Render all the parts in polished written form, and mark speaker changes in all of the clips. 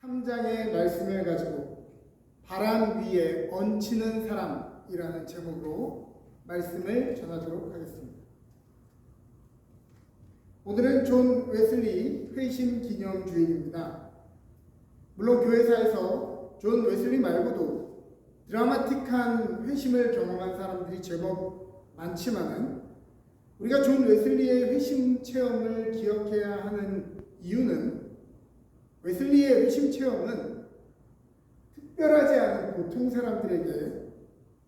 Speaker 1: 3장의 말씀을 가지고 바람 위에 얹히는 사람이라는 제목으로 말씀을 전하도록 하겠습니다. 오늘은 존 웨슬리 회심 기념 주일입니다. 물론 교회사에서 존 웨슬리 말고도 드라마틱한 회심을 경험한 사람들이 제법 많지만은 우리가 존 웨슬리의 회심 체험을 기억해야 하는 이유는 웨슬리의 회심 체험은 특별하지 않은 보통 사람들에게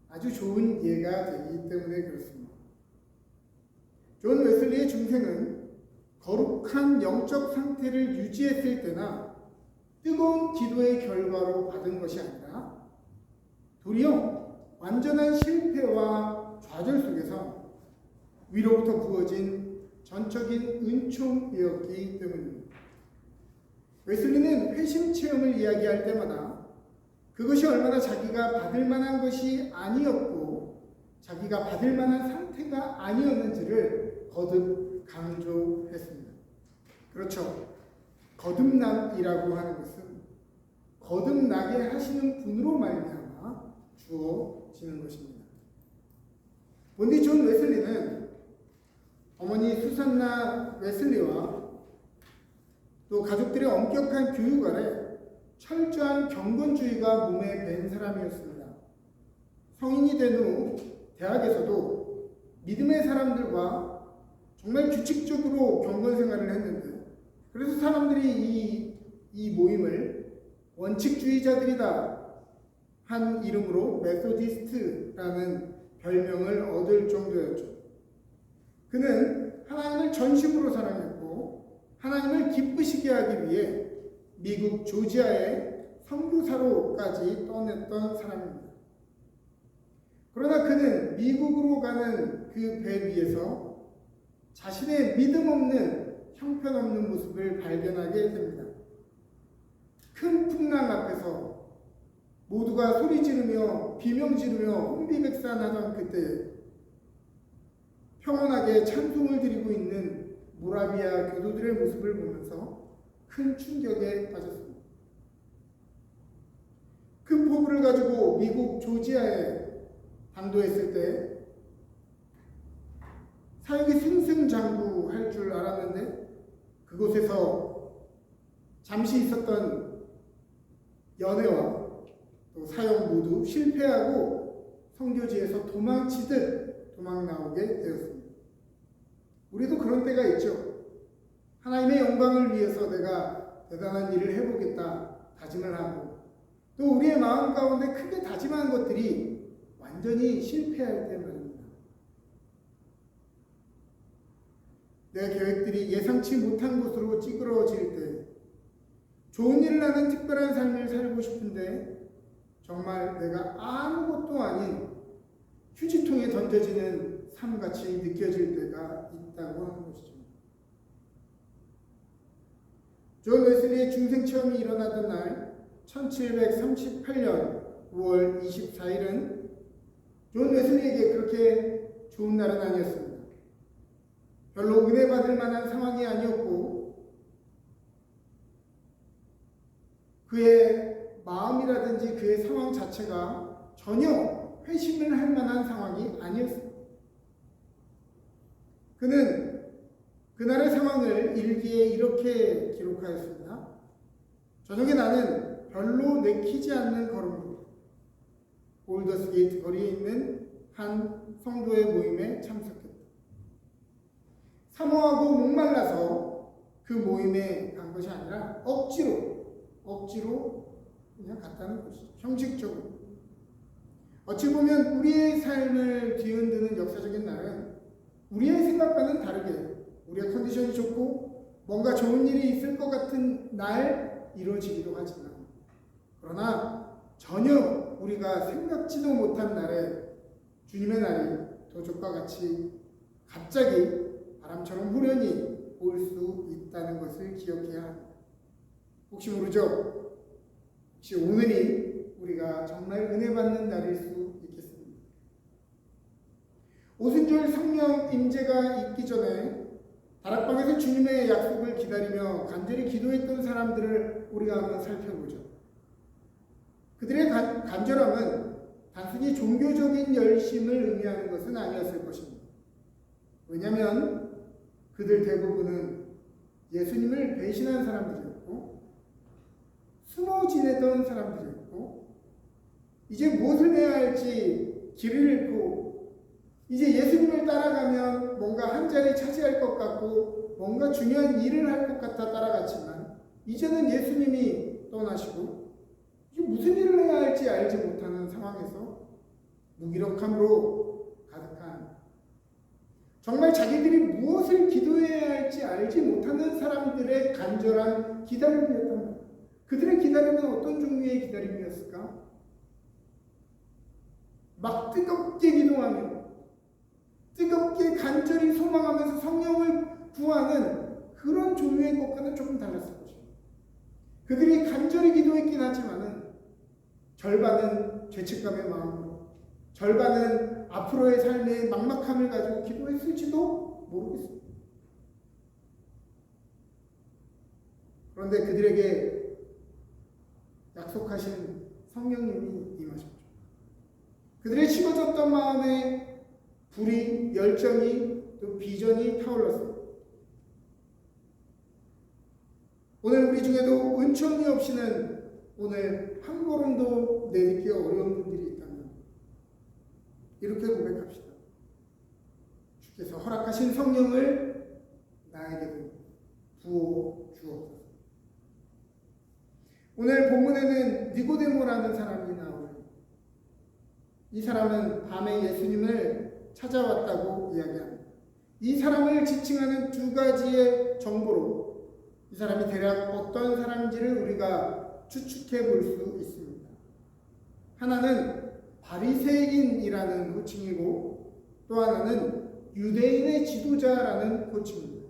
Speaker 1: 아주 좋은 예가 되기 때문에 그렇습니다. 존 웨슬리의 중생은 거룩한 영적 상태를 유지했을 때나 뜨거운 기도의 결과로 받은 것이 아니라 도리어 완전한 실패와 좌절 속에서 위로부터 부어진 전적인 은총이었기 때문입니다. 웨슬리는 회심 체험을 이야기할 때마다 그것이 얼마나 자기가 받을 만한 것이 아니었고 자기가 받을 만한 상태가 아니었는지를 거듭 강조했습니다. 그렇죠. 거듭남이라고 하는 것은 거듭나게 하시는 분으로 말미암아 주어지는 것입니다. 본디 존 웨슬리는 어머니 수산나 웨슬리와 또 가족들의 엄격한 교육 아래 철저한 경건주의가 몸에 밴 사람이었습니다. 성인이 된 후 대학에서도 믿음의 사람들과 정말 규칙적으로 경건 생활을 했는데 그래서 사람들이 이 모임을 원칙주의자들이다 한 이름으로 메소디스트라는 별명을 얻을 정도였죠. 그는 하나님을 전심으로 사랑했고 하나님을 기쁘시게 하기 위해 미국 조지아의 선교사로까지 떠났던 사람입니다. 그러나 그는 미국으로 가는 그 배 위에서 자신의 믿음 없는 형편없는 모습을 발견하게 됩니다. 큰 풍랑 앞에서 모두가 소리 지르며 비명 지르며 혼비백산하던 그때 평온하게 찬송을 드리고 있는 모라비아 교도들의 모습을 보면서 큰 충격에 빠졌습니다. 큰 포부를 가지고 미국 조지아에 당도했을 때 사역이 승승장구할 줄 알았는데 그곳에서 잠시 있었던 연애와 또 사역 모두 실패하고 선교지에서 도망치듯 도망 나오게 되었습니다. 우리도 그런 때가 있죠. 하나님의 영광을 위해서 내가 대단한 일을 해보겠다 다짐을 하고 또 우리의 마음 가운데 크게 다짐한 것들이 완전히 실패할 때 말입니다. 내 계획들이 예상치 못한 곳으로 찌그러질 때 좋은 일을 하는 특별한 삶을 살고 싶은데 정말 내가 아무것도 아닌 휴지통에 던져지는 삶같이 느껴질 때가 있다고 하는 것이죠. 존 웨슬리의 중생체험이 일어나던 날 1738년 5월 24일은 존 웨슬리에게 그렇게 좋은 날은 아니었습니다. 별로 은혜 받을 만한 상황이 아니었고 그의 마음이라든지 그의 상황 자체가 전혀 회심을 할 만한 상황이 아니었습니다. 그는 그날의 상황을 일기에 이렇게 기록하였습니다. 저녁에 나는 별로 내키지 않는 걸음으로 올더스 게이트 거리에 있는 한 성도의 모임에 참석했다. 사모하고 목말라서 그 모임에 간 것이 아니라 억지로 그냥 갔다는 것이죠. 형식적으로. 어찌 보면 우리의 삶을 뒤흔드는 역사적인 날은 우리의 생각과는 다르게 우리의 컨디션이 좋고 뭔가 좋은 일이 있을 것 같은 날 이루어지기도 하지만 그러나 전혀 우리가 생각지도 못한 날에 주님의 날이 도적과 같이 갑자기 바람처럼 후련히 올 수 있다는 것을 기억해야 합니다. 혹시 모르죠? 혹시 오늘이 우리가 정말 은혜 받는 날일 수 있겠습니다. 오순절 성령 임재가 있기 전에 다락방에서 주님의 약속을 기다리며 간절히 기도했던 사람들을 우리가 한번 살펴보죠. 그들의 간절함은 단순히 종교적인 열심을 의미하는 것은 아니었을 것입니다. 왜냐하면 그들 대부분은 예수님을 배신한 사람들이었고 숨어 지내던 사람들이었고 이제 무엇을 해야 할지 길을 잃고 이제 예수님을 따라가면 뭔가 한 자리 차지할 것 같고 뭔가 중요한 일을 할 것 같아 따라갔지만 이제는 예수님이 떠나시고 이제 무슨 일을 해야 할지 알지 못하는 상황에서 무기력함으로 가득한 정말 자기들이 무엇을 기도해야 할지 알지 못하는 사람들의 간절한 기다림이었단 말이에요. 그들의 기다림은 어떤 종류의 기다림이었을까? 막 뜨겁게 기도하며 뜨겁게 간절히 소망하면서 성령을 구하는 그런 종류의 것과는 조금 달랐을 것입니다. 그들이 간절히 기도했긴 하지만은 절반은 죄책감의 마음으로 절반은 앞으로의 삶의 막막함을 가지고 기도했을지도 모르겠습니다. 그런데 그들에게 약속하신 성령님이 임하셨죠. 그들의 식어졌던 마음에 불이, 열정이, 또 비전이 타올랐습니다. 오늘 우리 중에도 은총이 없이는 오늘 한 걸음도 내딛기 어려운 분들이 있다면 이렇게 고백합시다. 주께서 허락하신 성령을 나에게도 부어 주옵소서. 오늘 본문에는 니고데모라는 사람이 나오죠. 이 사람은 밤에 예수님을 찾아왔다고 이야기합니다. 이 사람을 지칭하는 두 가지의 정보로 이 사람이 대략 어떤 사람인지를 우리가 추측해 볼 수 있습니다. 하나는 바리새인이라는 호칭이고 또 하나는 유대인의 지도자라는 호칭입니다.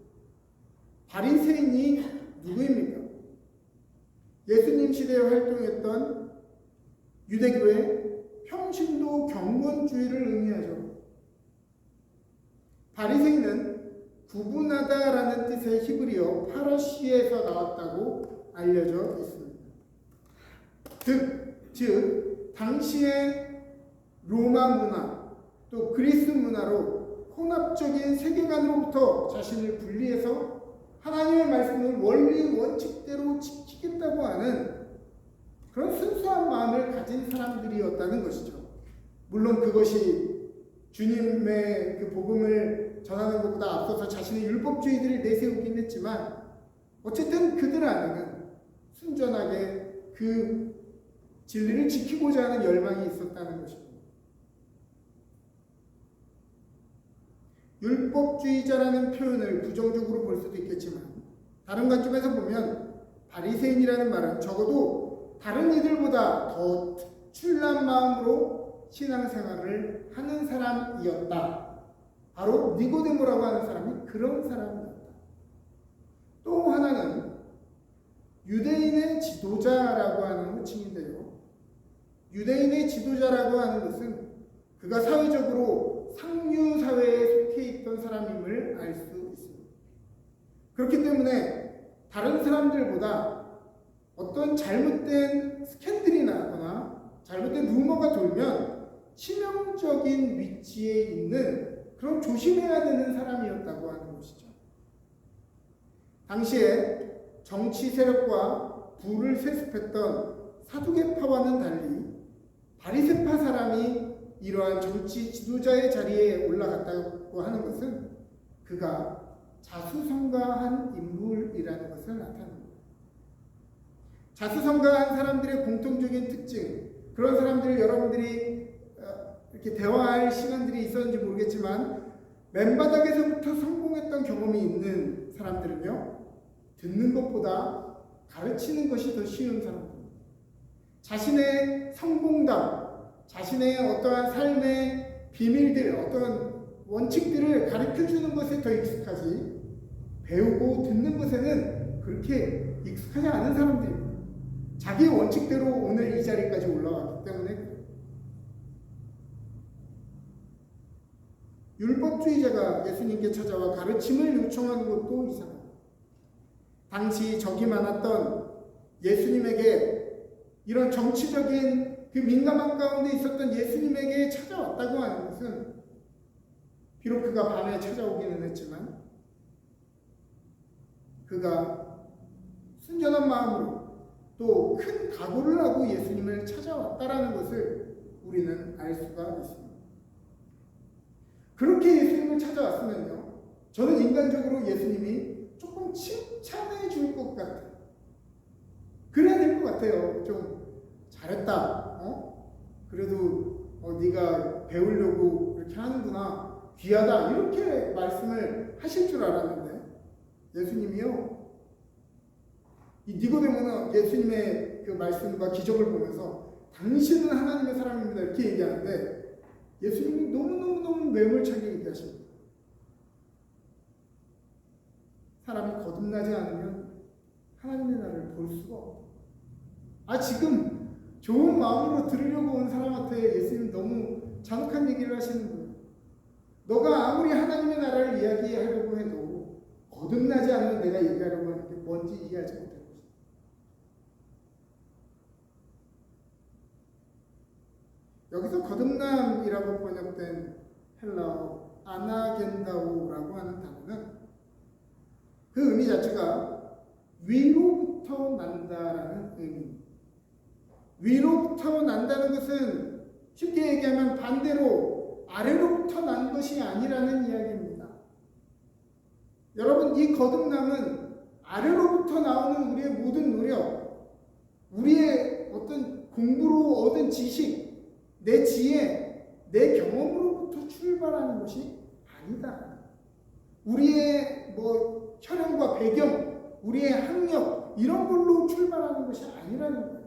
Speaker 1: 바리새인이 누구입니까? 예수님 시대에 활동했던 유대교의 평신도 경건주의를 의미하죠. 바리새인은 구분하다라는 뜻의 히브리어 파라시에서 나왔다고 알려져 있습니다. 즉 당시의 로마 문화 또 그리스 문화로 혼합적인 세계관으로부터 자신을 분리해서 하나님의 말씀을 원리 원칙대로 지키겠다고 하는 그런 순수한 마음을 가진 사람들이었다는 것이죠. 물론 그것이 주님의 그 복음을 전하는 것보다 앞서서 자신의 율법주의들을 내세우긴 했지만 어쨌든 그들 안에는 순전하게 그 진리를 지키고자 하는 열망이 있었다는 것입니다. 율법주의자라는 표현을 부정적으로 볼 수도 있겠지만 다른 관점에서 보면 바리새인이라는 말은 적어도 다른 이들보다 더 특출난 마음으로 신앙생활을 하는 사람이었다. 바로 니고데모라고 하는 사람이 그런 사람이었다. 또 하나는 유대인의 지도자라고 하는 호칭인데요. 유대인의 지도자라고 하는 것은 그가 사회적으로 상류 사회에 속해 있던 사람임을 알 수 있습니다. 그렇기 때문에 다른 사람들보다 어떤 잘못된 스캔들이 나거나 잘못된 루머가 돌면 치명적인 위치에 있는 그런 조심해야 되는 사람이었다고 하는 것이죠. 당시에 정치 세력과 부를 세습했던 사두개파와는 달리 바리새파 사람이 이러한 정치 지도자의 자리에 올라갔다고 하는 것은 그가 자수성가한 인물이라는 것을 나타냅니다. 자수성가한 사람들의 공통적인 특징, 그런 사람들을 여러분들이 이렇게 대화할 시간들이 있었는지 모르겠지만 맨바닥에서부터 성공했던 경험이 있는 사람들은요, 듣는 것보다 가르치는 것이 더 쉬운 사람들입니다. 자신의 성공담, 자신의 어떠한 삶의 비밀들, 어떤 원칙들을 가르쳐주는 것에 더 익숙하지 배우고 듣는 것에는 그렇게 익숙하지 않은 사람들입니다. 자기 원칙대로 오늘 이 자리까지 올라왔기 때문에 율법주의자가 예수님께 찾아와 가르침을 요청하는 것도 이상합니다. 당시 적이 많았던 예수님에게 이런 정치적인 그 민감한 가운데 있었던 예수님에게 찾아왔다고 하는 것은 비록 그가 밤에 찾아오기는 했지만 그가 순전한 마음으로 또 큰 각오를 하고 예수님을 찾아왔다라는 것을 우리는 알 수가 있습니다. 그렇게 예수님을 찾아왔으면요, 저는 인간적으로 예수님이 조금 칭찬해 줄 것 같아요. 그래야 될 것 같아요. 좀 잘했다. 그래도 네가 배우려고 이렇게 하는구나. 귀하다. 이렇게 말씀을 하실 줄 알았는데 예수님이요, 이 니고데모는 예수님의 그 말씀과 기적을 보면서 당신은 하나님의 사람입니다 이렇게 얘기하는데 예수님이 너무너무 매몰차게 얘기하십니다. 사람이 거듭나지 않으면 하나님의 나라를 볼 수가 없다. 지금 좋은 마음으로 들으려고 온 사람한테 예수님 너무 잔혹한 얘기를 하시는 거예요. 너가 아무리 하나님의 나라를 이야기하려고 해도 거듭나지 않으면 내가 얘기하려고 하는 게 뭔지 이해하지 못할 것이다. 여기서 거듭남이라고 번역된 헬라어 아나겐다오라고 하는 단어는 그 의미 자체가 위로부터 난다라는 의미입니다. 위로부터 난다는 것은 쉽게 얘기하면 반대로 아래로부터 난 것이 아니라는 이야기입니다. 여러분, 이 거듭남은 아래로부터 나오는 우리의 모든 노력, 우리의 어떤 공부로 얻은 지식, 내 지혜, 내 경험으로부터 출발하는 것이 아니다. 우리의 혈연과 배경, 우리의 학력 이런 걸로 출발하는 것이 아니라는 거예요.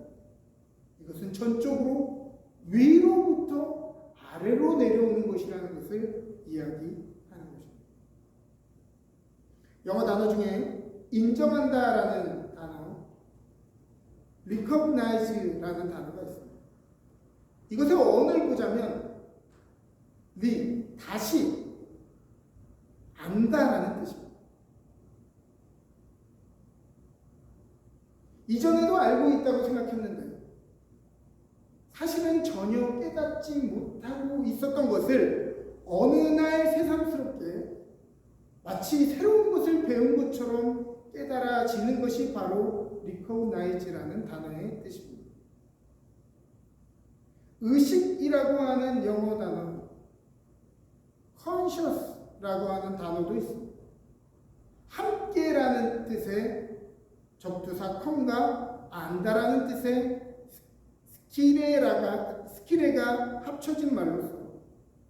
Speaker 1: 이것은 전적으로 위로부터 아래로 내려오는 것이라는 것을 이야기하는 것입니다. 영어 단어 중에 인정한다라는 단어, recognize라는 단어가 있습니다. 이것의 어원을 보자면 다시 안다라는 뜻입니다. 이전에도 알고 있다고 생각했는데 사실은 전혀 깨닫지 못하고 있었던 것을 어느 날 새삼스럽게 마치 새로운 것을 배운 것처럼 깨달아지는 것이 바로 recognize라는 단어의 뜻입니다. 의식이라고 하는 영어 단어 conscious라고 하는 단어도 있습니다. 함께라는 뜻의 접두사 con과 안다라는 뜻의 스키레가 합쳐진 말로서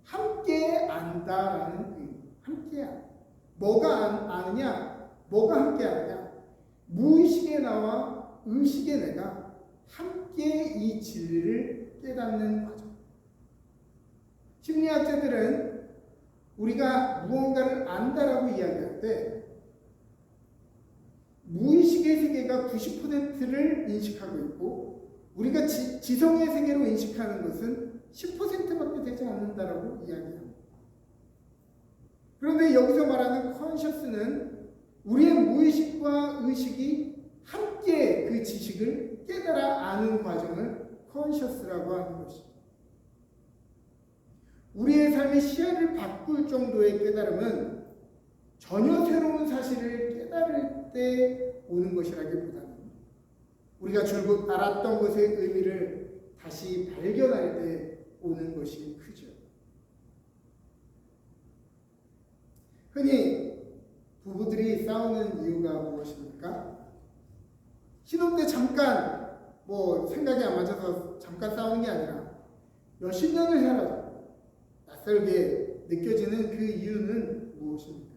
Speaker 1: 함께 안다라는 의미. 함께 안다. 뭐가 아느냐? 뭐가 함께 하느냐? 무의식의 나와 의식의 내가 함께 이 진리를 깨닫는 과정. 심리학자들은 우리가 무언가를 안다라고 이야기할 때 무의식의 세계가 90%를 인식하고 있고 우리가 지성의 세계로 인식하는 것은 10%밖에 되지 않는다라고 이야기합니다. 그런데 여기서 말하는 컨셔스는 우리의 무의식과 의식이 함께 그 지식을 깨달아 아는 과정을 컨셔스라고 하는 것입니다. 우리의 삶의 시야를 바꿀 정도의 깨달음은 전혀 새로운 사실을 깨달을 때 오는 것이라기보다는 우리가 줄곧 알았던 것의 의미를 다시 발견할 때 오는 것이 크죠. 흔히 부부들이 싸우는 이유가 무엇입니까? 신혼 때 잠깐 생각이 안 맞아서 잠깐 싸우는 게 아니라 몇십 년을 살아도 낯설게 느껴지는 그 이유는 무엇입니까?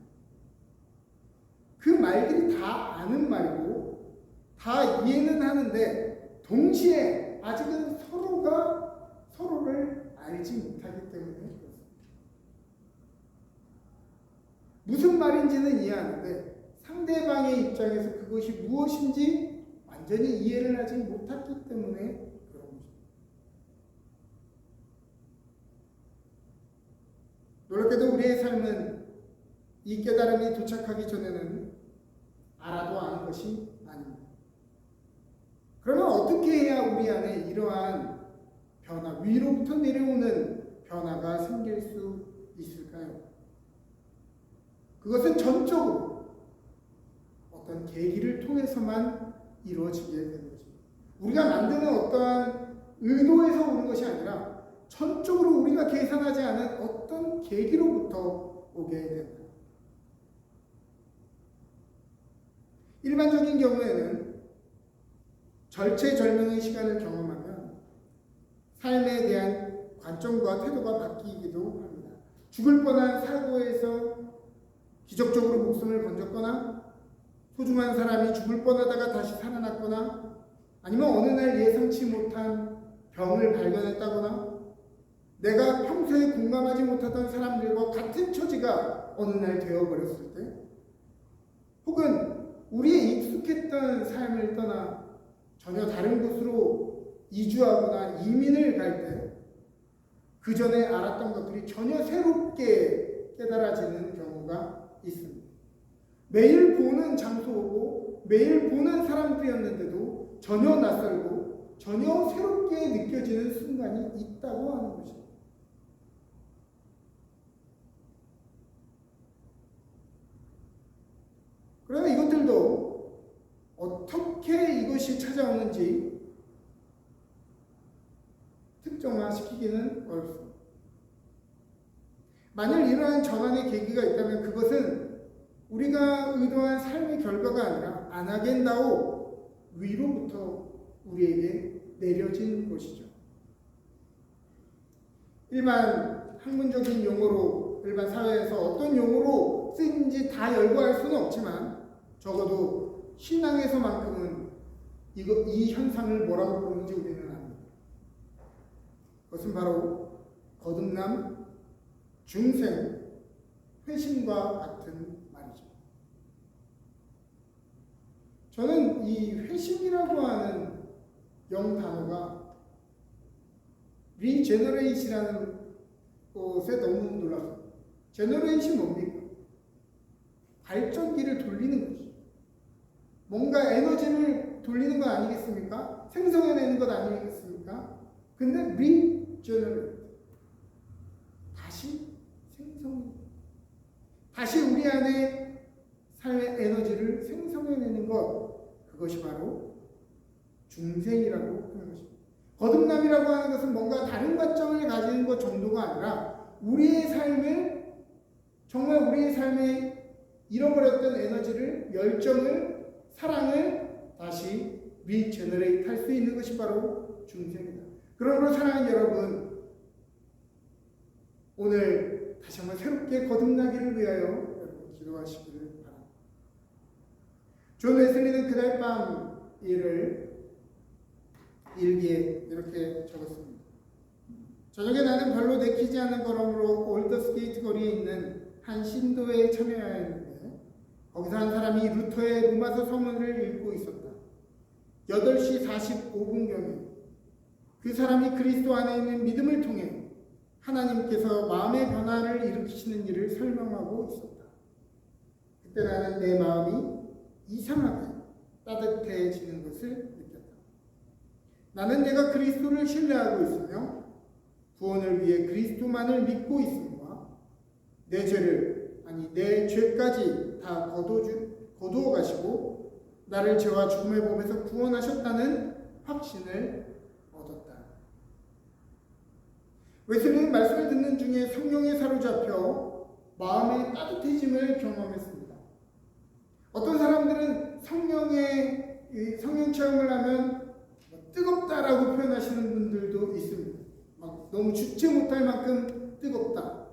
Speaker 1: 그 말들이 다 아는 말이고 다 이해는 하는데 동시에 아직은 서로가 서로를 알지 못하기 때문에 그렇습니다. 무슨 말인지는 이해하는데 상대방의 입장에서 그것이 무엇인지 완전히 이해를 하지 못했기 때문에 그런 것입니다. 놀랍게도 우리의 삶은 이 깨달음이 도착하기 전에는 알아도 아는 것이 아닙니다. 그러면 어떻게 해야 우리 안에 이러한 변화, 위로부터 내려오는 변화가 생길 수 있을까요? 그것은 전적으로 어떤 계기를 통해서만 이루어지게 되는 것입니다. 우리가 만드는 어떠한 의도에서 오는 것이 아니라 전적으로 우리가 계산하지 않은 어떤 계기로부터 오게 됩니다. 일반적인 경우에는 절체절명의 시간을 경험하면 삶에 대한 관점과 태도가 바뀌기도 합니다. 죽을 뻔한 사고에서 기적적으로 목숨을 건졌거나 소중한 사람이 죽을 뻔하다가 다시 살아났거나 아니면 어느 날 예상치 못한 병을 발견했다거나 내가 평소에 공감하지 못하던 사람들과 같은 처지가 어느 날 되어버렸을 때 혹은 우리의 익숙했던 삶을 떠나 전혀 다른 곳으로 이주하거나 이민을 갈 때 그 전에 알았던 것들이 전혀 새롭게 깨달아지는 경우가 있습니다. 매일 보는 장소고 매일 보는 사람들이었는데도 전혀 낯설고 전혀 새롭게 느껴지는 순간이 있다고 하는 것입니다. 그러나 이것들도 어떻게 이것이 찾아오는지 특정화시키기는 어렵습니다. 만일 이러한 전환의 계기가 있다면 그것은 우리가 의도한 삶의 결과가 아니라 아나겐다오 위로부터 우리에게 내려진 것이죠. 일반 학문적인 용어로 일반 사회에서 어떤 용어로 쓰인지 다 열거할 수는 없지만 적어도 신앙에서만큼은 이 현상을 뭐라고 부르는지 우리는 압니다. 그것은 바로 거듭남, 중생, 회심과 같은 말이죠. 저는 이 회심이라고 하는 영단어가 리제너레이시라는 것에 너무 놀랐어요. 제너레이시 뭡니까? 발전기를 돌리는 것이죠. 뭔가 에너지를 돌리는 것 아니겠습니까? 생성해내는 것 아니겠습니까? 근데 리제너레이트, 다시 생성, 다시 우리 안에 삶의 에너지를 생성해내는 것, 그것이 바로 중생이라고 하는 것입니다. 거듭남이라고 하는 것은 뭔가 다른 관점을 가지는 것 정도가 아니라 우리의 삶을, 정말 우리의 삶에 잃어버렸던 에너지를, 열정을, 사랑을 다시 리제너레이트 할 수 있는 것이 바로 중생이다. 그러므로 사랑하는 여러분, 오늘 다시 한번 새롭게 거듭나기를 위하여 여러분 기도하시기를 바랍니다. 존 웨슬리는 그날 밤 일을 일기에 이렇게 적었습니다. 저녁에 나는 별로 내키지 않은 걸음으로 올더스게이트 거리에 있는 한 신도에 참여하였는데 거기서 한 사람이 루터의 로마서 서문을 읽고 있었다. 8시 45분경에 그 사람이 그리스도 안에 있는 믿음을 통해 하나님께서 마음의 변화를 일으키시는 일을 설명하고 있었다. 그때 나는 내 마음이 이상하게 따뜻해지는 것을 느꼈다. 나는 내가 그리스도를 신뢰하고 있으며 구원을 위해 그리스도만을 믿고 있음과 내 죄를, 아니 내 죄까지 다 거두어 가시고 나를 죄와 죽음의 법에서 구원하셨다는 확신을 얻었다. 웨슬리는 말씀을 듣는 중에 성령에 사로잡혀 마음의 따뜻해짐을 경험했습니다. 어떤 사람들은 성령 체험을 하면 뜨겁다라고 표현하시는 분들도 있습니다. 너무 주체 못할 만큼 뜨겁다.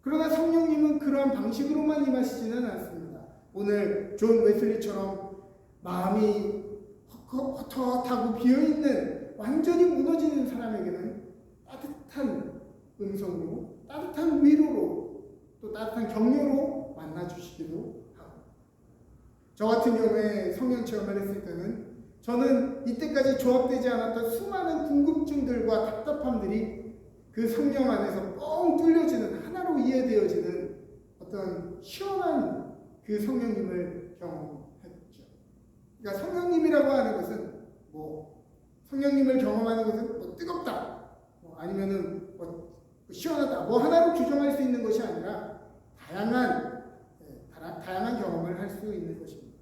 Speaker 1: 그러나 성령님은 그러한 방식으로만 임하시지는 않습니다. 오늘 존 웨슬리처럼 마음이 헛헛하고 비어있는 완전히 무너지는 사람에게는 따뜻한 음성으로, 따뜻한 위로로, 또 따뜻한 격려로 만나주시기도 하고, 저 같은 경우에 성령 체험을 했을 때는 저는 이때까지 조합되지 않았던 수많은 궁금증들과 답답함들이 그 성령 안에서 뻥 뚫려지는 하나로 하나로 이해되어지는 어떤 시원한 그 성령님을 경험했죠. 그러니까 성령님이라고 하는 것은 성령님을 경험하는 것은 뜨겁다, 아니면은 시원하다, 하나로 규정할 수 있는 것이 아니라 다양한 경험을 할 수 있는 것입니다.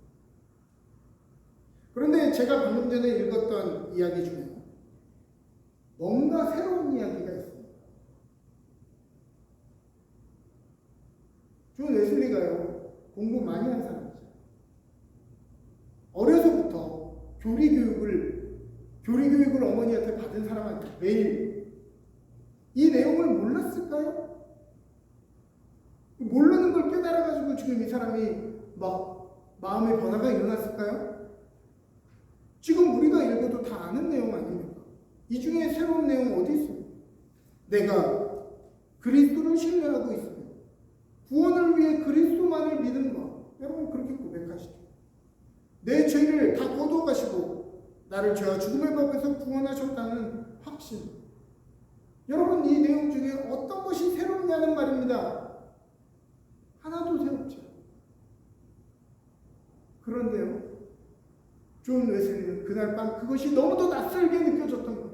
Speaker 1: 그런데 제가 방금 전에 읽었던 이야기 중에 뭔가 새로운 이야기가 있습니다. 존 웨슬리가요, 공부 많이 한 사람이죠. 어려서부터 교리 교육을 어머니한테 받은 사람한테 매일 이 내용을 몰랐을까요? 모르는 걸 깨달아가지고 지금 이 사람이 막 마음의 변화가 일어났을까요? 지금 우리가 읽어도 다 아는 내용 아닙니까? 이 중에 새로운 내용 어디 있습니까? 내가 그리스도를 신뢰하고 있으며 구원을 위해 그리스도만을 믿는 것. 여러분 그렇게 고백하시죠. 내 죄를 다 거두어가시고 나를 죄와 죽음의 법에서 구원하셨다는 확신. 여러분 이 내용 중에 어떤 것이 새롭냐는 말입니다. 하나도 새롭죠. 그런데요, 존 웨슬리는 그날 밤 그것이 너무도 낯설게 느껴졌던 거예요.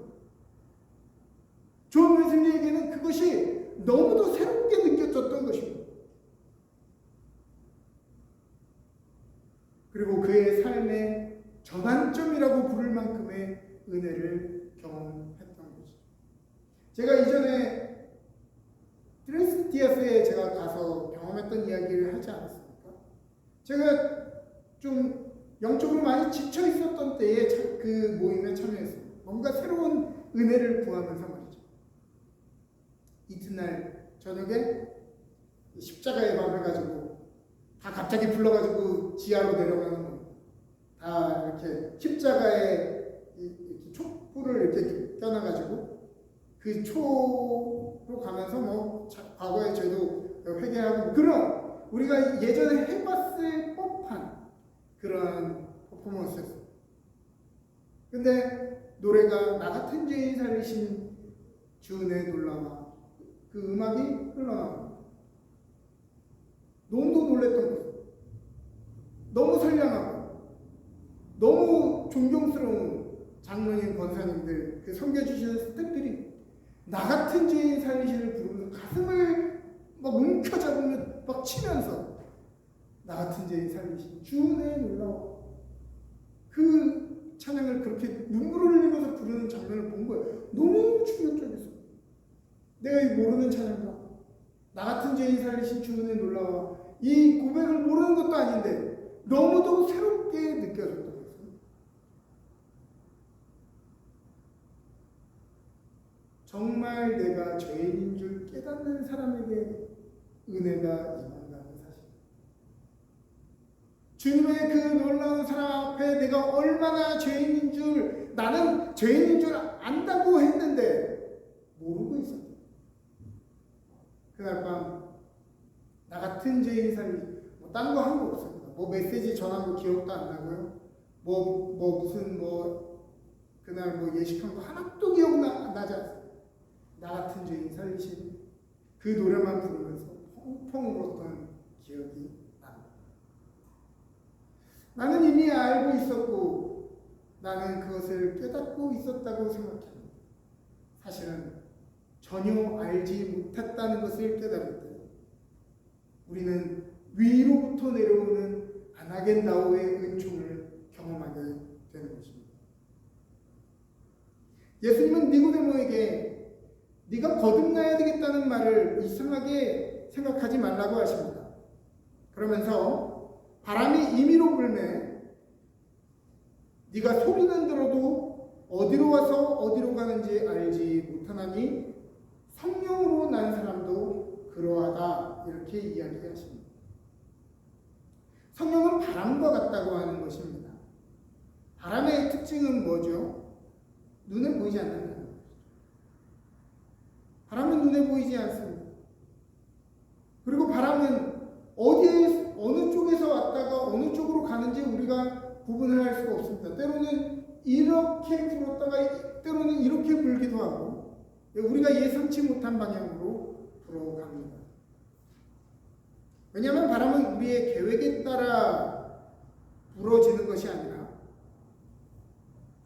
Speaker 1: 존 웨슬리에게는 그것이 너무도 새롭게 느껴졌던 것입니다. 그리고 그의 삶의 전환점이라고 부를 만큼의 은혜를 경험했던 것이죠. 제가 이전에 트레스티아스에 제가 가서 경험했던 이야기를 하지 않았습니까? 제가 좀 영적으로 많이 지쳐 있었던 때에 그 모임에 참여했습니다. 뭔가 새로운 은혜를 구하면서 말이죠. 이튿날 저녁에 십자가의 밤을 가지고 다 갑자기 불러가지고 지하로 내려가는 거, 다 이렇게 십자가에 이렇게 촛불을 이렇게 껴놔가지고 그 초로 가면서 과거의 죄도 회개하고 그런 우리가 예전에 해봤을 법한 그런 퍼포먼스였어요. 근데 노래가 나 같은 죄인 살리신 주은혜 놀라와 그 음악이 흘러나옵니다. 너무도 놀랬던 거예요. 너무 선량하고 너무 존경스러운 장로님, 권사님들, 그 섬겨주시는 스태프들이 나 같은 죄인 살리신을 부르면서 가슴을 막 움켜잡으며 막 치면서 나 같은 죄인 살리신 주은혜 놀라워 그 찬양을 그렇게 눈물을 흘리면서 부르는 장면을 본 거예요. 너무 충격적이었어요. 내가 이 모르는 찬양가 나 같은 죄인 살리신 주은혜 놀라워 이 고백을 모르는 것도 아닌데 너무도 새롭게 느껴졌던 거예요. 정말 내가 죄인인 줄 깨닫는 사람에게 은혜가 임한다는 사실. 주님의 그 놀라운 사랑 앞에 내가 얼마나 죄인인 줄, 나는 죄인인 줄 안다고 했는데 모르고 있었다. 그날 밤 나 같은 죄인 살리 딴 거 한 거 없습니다. 메시지 전한 거 기억도 안 나고요. 그날 예식한 거 하나도 기억나지 않습니다. 나 같은 죄인 살리신 그 노래만 부르면서 펑펑 울었던 기억이 납니다. 나는 이미 알고 있었고 나는 그것을 깨닫고 있었다고 생각합니다. 사실은 전혀 알지 못했다는 것을 깨달을 때 우리는 위로부터 내려오는 아나겐다오의 은총을 경험하게 되는 것입니다. 예수님은 니고데모에게 네가 거듭나야 되겠다는 말을 이상하게 생각하지 말라고 하십니다. 그러면서 바람이 임의로 불매 네가 소리는 들어도 어디로 와서 어디로 가는지 알지 못하나니 성령으로 난 사람도 그러하다 이렇게 이야기하십니다. 성령은 바람과 같다고 하는 것입니다. 바람의 특징은 뭐죠? 눈에 보이지 않는 거예요. 바람은 눈에 보이지 않습니다. 그리고 바람은 어느 쪽에서 왔다가 어느 쪽으로 가는지 우리가 구분을 할 수가 없습니다. 때로는 이렇게 불었다가 때로는 이렇게 불기도 하고 우리가 예상치 못한 방향으로 불어갑니다. 왜냐하면 바람은 우리의 계획에 따라 불어지는 것이 아니라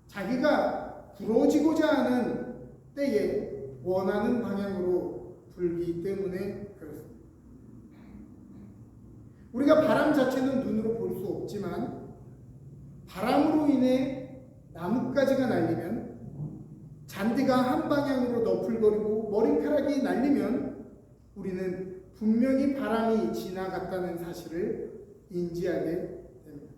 Speaker 1: 자기가 불어지고자 하는 때에 원하는 방향으로 불기 때문에 그렇습니다. 우리가 바람 자체는 눈으로 볼 수 없지만 바람으로 인해 나뭇가지가 날리면, 잔디가 한 방향으로 너풀거리고 머리카락이 날리면 우리는 분명히 바람이 지나갔다는 사실을 인지하게 됩니다.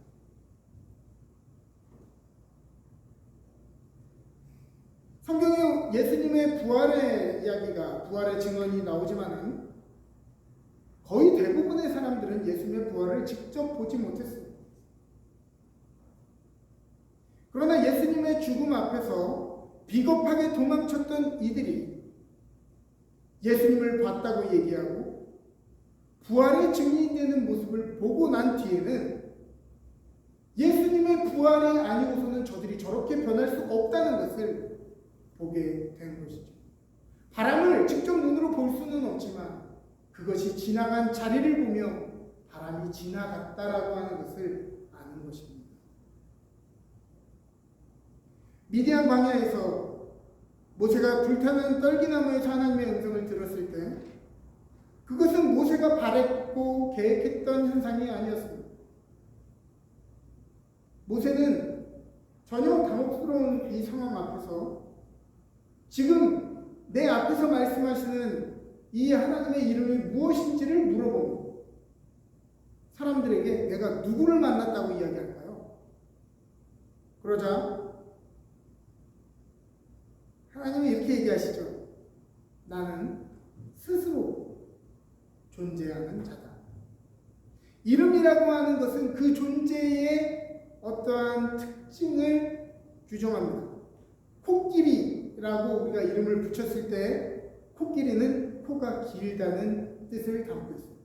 Speaker 1: 성경에 예수님의 부활의 이야기가, 부활의 증언이 나오지만은 거의 대부분의 사람들은 예수님의 부활을 직접 보지 못했습니다. 그러나 예수님의 죽음 앞에서 비겁하게 도망쳤던 이들이 예수님을 봤다고 얘기하고 부활의 증인되는 모습을 보고 난 뒤에는 예수님의 부활이 아니고서는 저들이 저렇게 변할 수 없다는 것을 보게 된 것이죠. 바람을 직접 눈으로 볼 수는 없지만 그것이 지나간 자리를 보며 바람이 지나갔다라고 하는 것을 아는 것입니다. 미디안 광야에서 모세가 불타는 떨기나무에서 하나님의 음성을 들었을 때 그것은 모세가 바랬고 계획했던 현상이 아니었습니다. 모세는 전혀 당혹스러운 이 상황 앞에서 지금 내 앞에서 말씀하시는 이 하나님의 이름이 무엇인지를 물어봅니다. 사람들에게 내가 누구를 만났다고 이야기할까요? 그러자 하나님이 이렇게 얘기하시죠. 나는 스스로 존재하는 자다. 이름이라고 하는 것은 그 존재의 어떠한 특징을 규정합니다. 코끼리라고 우리가 이름을 붙였을 때 코끼리는 코가 길다는 뜻을 담고 있습니다.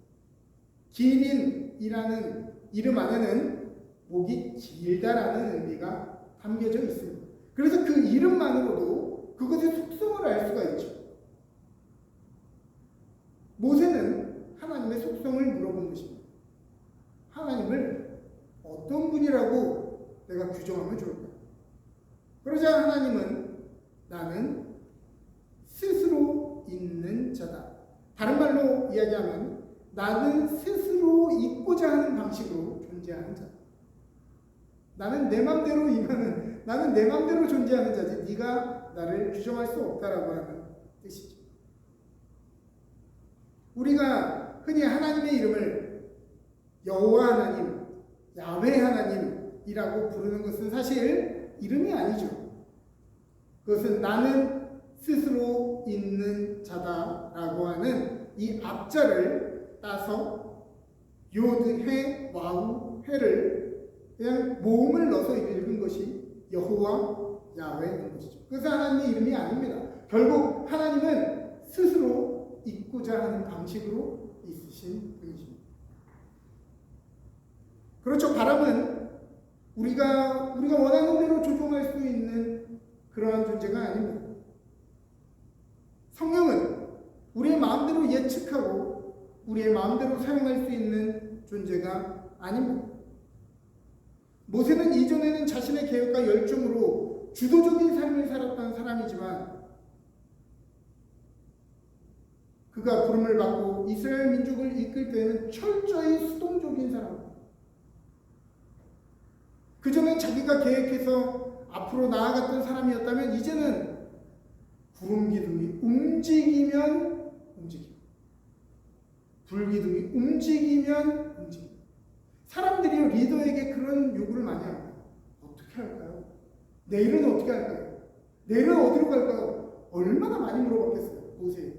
Speaker 1: 기린이라는 이름 안에는 목이 길다라는 의미가 담겨져 있습니다. 그래서 그 이름만으로도 그것의 속성을 알 수가 있죠. 모세는 하나님의 속성을 물어본 것입니다. 하나님을 어떤 분이라고 내가 규정하면 좋을까? 그러자 하나님은 나는 스스로 있는 자다. 다른 말로 이야기하면 나는 스스로 있고자 하는 방식으로 존재하는 자다. 나는 내 맘대로 임하는, 나는 내 맘대로 존재하는 자지 네가 나를 규정할 수 없다라고 하는 뜻이죠. 우리가 흔히 하나님의 이름을 여호와 하나님, 야훼 하나님이라고 부르는 것은 사실 이름이 아니죠. 그것은 나는 스스로 있는 자다라고 하는 이 앞자를 따서 요드, 해, 와우, 해를 그냥 모음을 넣어서 읽은 것이 여호와, 야훼인 것이죠. 그래서 하나님의 이름이 아닙니다. 결국 하나님은 스스로 있고자 하는 방식으로 있으신 분이십니다. 그렇죠. 바람은 우리가 원하는 대로 조종할 수 있는 그러한 존재가 아닙니다. 성령은 우리의 마음대로 예측하고 우리의 마음대로 사용할 수 있는 존재가 아닙니다. 모세는 이전에는 자신의 계획과 열정으로 주도적인 삶을 살았던 사람이지만 그가 부름을 받고 이스라엘 민족을 이끌 때는 철저히 수동적인 사람입니다. 그전엔 자기가 계획해서 앞으로 나아갔던 사람이었다면 이제는 구름기둥이 움직이면 움직이고 불기둥이 움직이면 움직이고 사람들이 리더에게 그런 요구를 많이 합니다. 어떻게 할까요? 내일은 어떻게 할까요? 내일은 어디로 갈까요? 얼마나 많이 물어봤겠어요. 모세.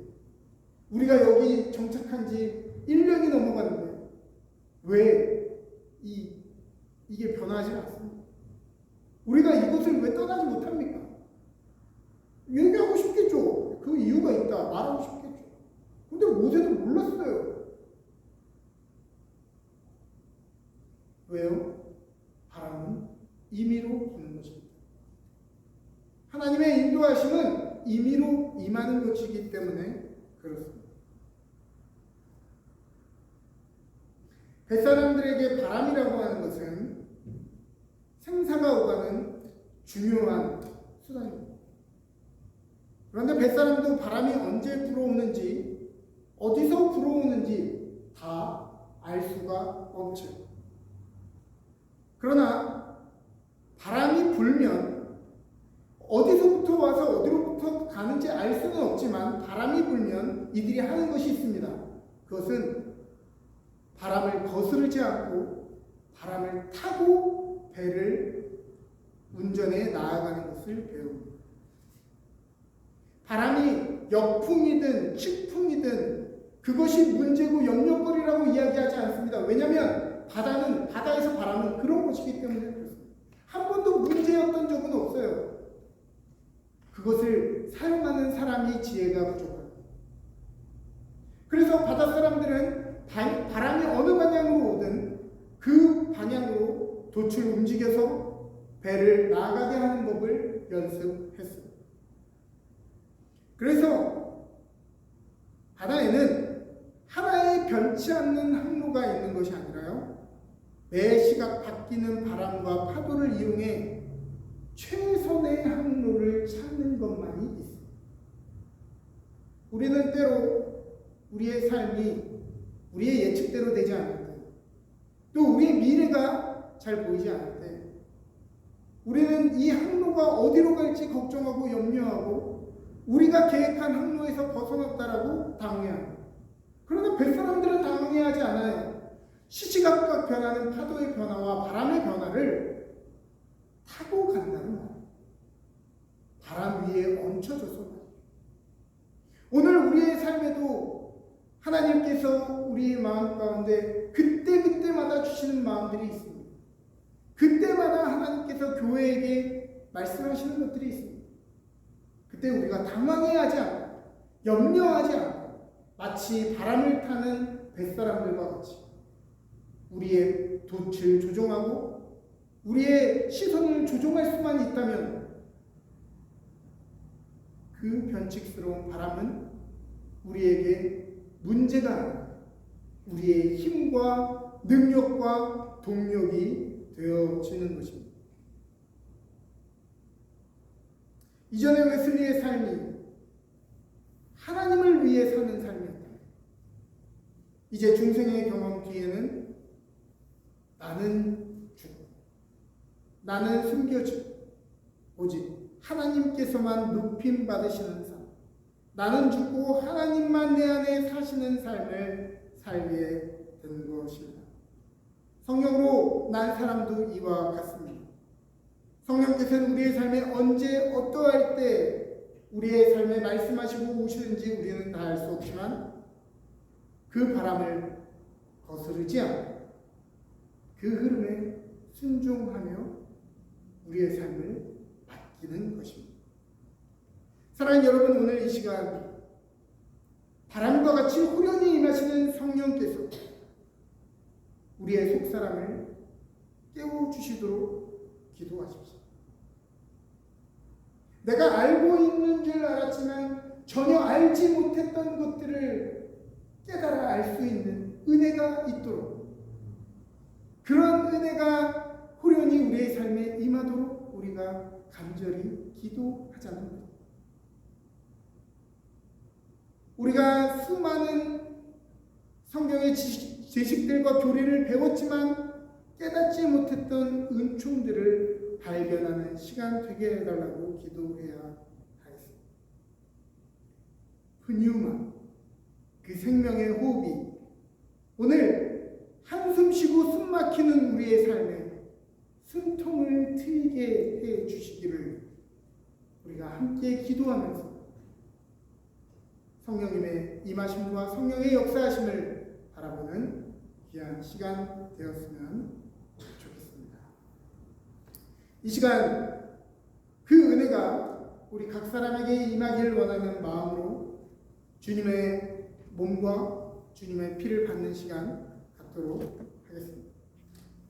Speaker 1: 우리가 여기 정착한 지 1년이 넘어갔는데 왜 이게 변하지 않습니다. 우리가 이곳을 왜 떠나지 못합니까? 얘기하고 싶겠죠. 그 이유가 있다. 말하고 싶겠죠. 근데 모세는 몰랐어요. 왜요? 바람은 임의로 부는 것입니다. 하나님의 인도하심은 임의로 임하는 것이기 때문에 그렇습니다. 뱃사람들에게 바람이라고 하는 것은 생사가 오가는 중요한 수단입니다. 그런데 뱃사람도 바람이 언제 불어오는지, 어디서 불어오는지 다 알 수가 없죠. 그러나 바람이 불면 어디서부터 와서 어디로부터 가는지 알 수는 없지만 바람이 불면 이들이 하는 것이 있습니다. 그것은 바람을 거스르지 않고 바람을 타고 배를 운전해 나아가는 것을 배웁니다. 바람이 역풍이든 측풍이든 그것이 문제고 염려거리라고 이야기하지 않습니다. 왜냐하면 바다에서 바람은 그런 것이기 때문에 그렇습니다. 한 번도 문제였던 적은 없어요. 그것을 사용하는 사람이 지혜가 부족합니다. 그래서 바다 사람들은 바람이 어느 방향으로 오든 그 방향으로 돛을 움직여서 배를 나가게 하는 법을 연습했습니다. 그래서 바다에는 하나의 변치 않는 항로가 있는 것이 아니라요, 매 시각 바뀌는 바람과 파도를 이용해 최선의 항로를 찾는 것만이 있습니다. 우리는 때로 우리의 삶이 우리의 예측대로 되지 않을 때, 또 우리의 미래가 잘 보이지 않을 때, 우리는 이 항로가 어디로 갈지 걱정하고 염려하고 우리가 계획한 항로에서 벗어났다라고 당황해합니다. 그러나 뱃사람들은 당황해하지 않아요. 시시각각 변하는 파도의 변화와 바람의 변화를 타고 간다는 말이에요. 바람 위에 얹혀져서 말이에요. 오늘 우리의 삶에도 하나님께서 우리의 마음 가운데 그때마다 주시는 마음들이 있습니다. 그때마다 하나님께서 교회에게 말씀하시는 것들이 있습니다. 그때 우리가 당황해하지 않고 염려하지 않고 마치 바람을 타는 뱃사람들과 같이 우리의 돛을 조종하고 우리의 시선을 조종할 수만 있다면 그 변칙스러운 바람은 우리에게 문제가 아니라 우리의 힘과 능력과 동력이 되어지는 것입니다. 이전에 웨슬리의 삶이 하나님을 위해 사는 삶이었다. 이제 중생의 경험 뒤에는 나는 죽고 나는 숨겨지고 오직 하나님께서만 높임 받으시는 삶, 나는 죽고 하나님만 내 안에 사시는 삶을 살게 된 것입니다. 성령으로 난 사람도 이와 같습니다. 성령께서는 우리의 삶에 언제 어떠할 때 우리의 삶에 말씀하시고 오시는지 우리는 다 알 수 없지만 그 바람을 거스르지 않고 그 흐름에 순종하며 우리의 삶을 맡기는 것입니다. 사랑하는 여러분, 오늘 이 시간 바람과 같이 호련히 임하시는 성령께서 우리의 속사람을 깨워주시도록 기도하십시오. 내가 알고 있는 줄 알았지만 전혀 알지 못했던 것들을 깨달아 알 수 있는 은혜가 있도록, 그런 은혜가 호련히 우리의 삶에 임하도록 우리가 간절히 기도하자는 것. 우리가 수많은 성경의 지식들과 교리를 배웠지만 깨닫지 못했던 은총들을 발견하는 시간 되게 해달라고 기도해야 하겠습니다. 푸뉴마, 그 생명의 호흡이 오늘 한숨 쉬고 숨 막히는 우리의 삶에 숨통을 트이게 해 주시기를 우리가 함께 기도하면서 성령님의 임하심과 성령의 역사하심을 바라보는 귀한 시간 되었으면 좋겠습니다. 이 시간 그 은혜가 우리 각 사람에게 임하기를 원하는 마음으로 주님의 몸과 주님의 피를 받는 시간 갖도록 하겠습니다.